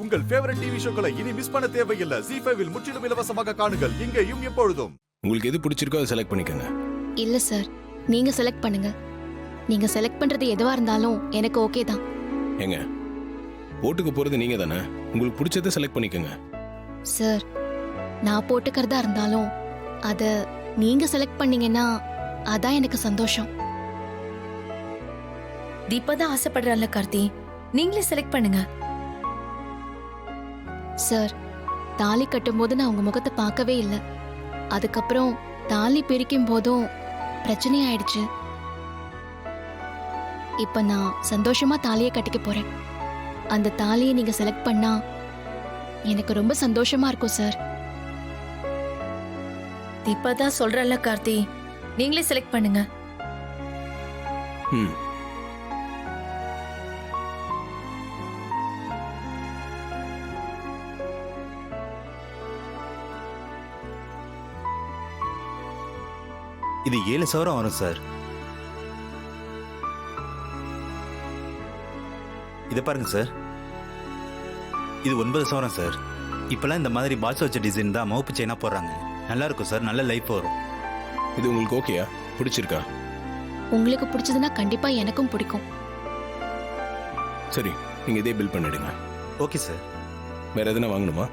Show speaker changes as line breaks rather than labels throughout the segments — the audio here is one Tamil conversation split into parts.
உங்கள் ஃபேவரட் டிவி ஷோக்களை இனி மிஸ் பண்ண தேவையில்லை. ZEE5 இல் முற்றிலும் இலவசமாக காணுங்கள். இங்கேயும் எப்பொழுதும்.
உங்களுக்கு எது பிடிச்சிருக்கோ அதை செலக்ட் பண்ணிக்கோங்க.
இல்ல சார், நீங்க செலக்ட் பண்ணுங்க. நீங்க செலக்ட் பண்றது எதுவா இருந்தாலும் எனக்கு ஓகே தான்.
ஏங்க, ஓட்டுக்கு போறது நீங்க தானே, உங்களுக்கு பிடிச்சதை செலக்ட் பண்ணிக்கோங்க.
சார், நான் போட்டுக்கிறதா இருந்தாலும் அத நீங்க செலக்ட் பண்ணீங்கன்னா அதான் எனக்கு சந்தோஷம்.
தீபா தான் ஆசைப்படுறாள்ல கார்த்தி, நீங்களே செலக்ட் பண்ணுங்க.
சார், தாலி கட்டும்போது நான் உங்க முகத்தை பார்க்கவே இல்லை. அதுக்கப்புறம் தாலி பிரிக்கும் போதும் பிரச்சனை ஆயிடுச்சு. இப்ப நான் சந்தோஷமா தாலியை கட்டிக்க போறேன். அந்த தாலியை நீங்க செலக்ட் பண்ணா எனக்கு ரொம்ப சந்தோஷமா இருக்கும் சார்.
தீபா தான் சொல்றாள்ல கார்த்தி, நீங்களே செலக்ட் பண்ணுங்க.
ம்,
இது 7 சவரம் வரும் சார். இதை பாருங்க சார், இது 9 சவரம் சார். இப்பெல்லாம் இந்த மாதிரி பால்ஸ் வச்ச டிசைன் தான் மவுப்பு செயினா போடுறாங்க. நல்லா இருக்கும் சார், நல்ல லைஃப் வரும்.
இது உங்களுக்கு ஓகேயா, பிடிச்சிருக்கா?
உங்களுக்கு பிடிச்சதுன்னா கண்டிப்பா எனக்கும் பிடிக்கும்.
சரி, நீங்க இதே பில் பண்ணிடுங்க.
Okay sir.
வேற எதுனா வாங்கணுமா?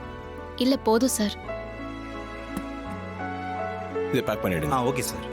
இல்ல போதும் சார்.
இதை பேக் பண்ணிடுங்க.
Okay sir.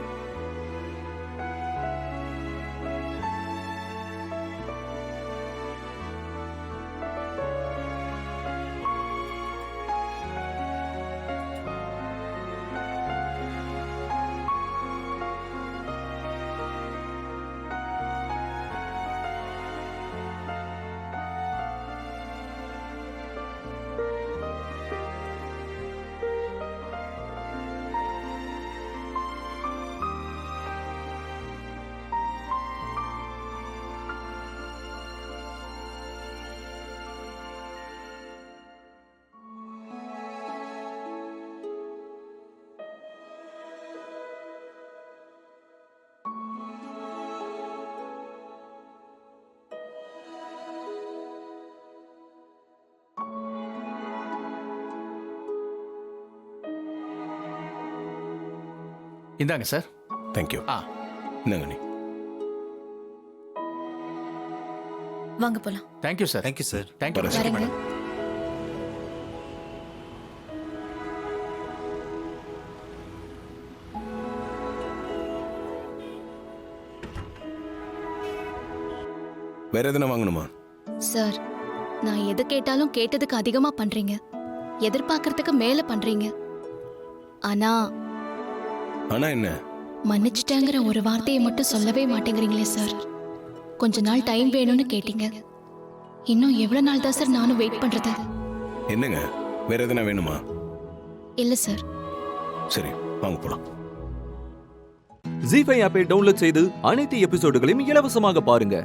இந்தாங்க சார்.
தேங்க்யூ. இந்தாங்க நீ.
வாங்க போலாம்.
Thank you sir.
Thank you sir.
Thank you
வரேன்.
வரேங்க.
வேற எதுனா வாங்கணுமா?
சார், நான் எது கேட்டாலும் கேட்டதுக்கு அதிகமா பண்றீங்க. எதிர்பார்க்கறதுக்கு மேல பண்றீங்க. ஆனா
ஆனா என்ன?
மன்னிச்சிட்டேங்கிற ஒரு வார்த்தையை மட்டும் சொல்லவே மாட்டேங்கிறீங்களே சார். கொஞ்ச நாள் டைம் வேணும்னு கேட்டீங்க. இன்னும் எவ்வளவு நாள் தான் சார் நானும் வெயிட் பண்றது?
என்னங்க, வேற எதுனா வேணுமா?
இல்ல சார்.
சரி, வாங்க போலாம்.
ZEE5 ஆப்பை டவுன்லோட் செய்து அனைத்து எபிசோடுகளையும் இலவசமாக பாருங்க.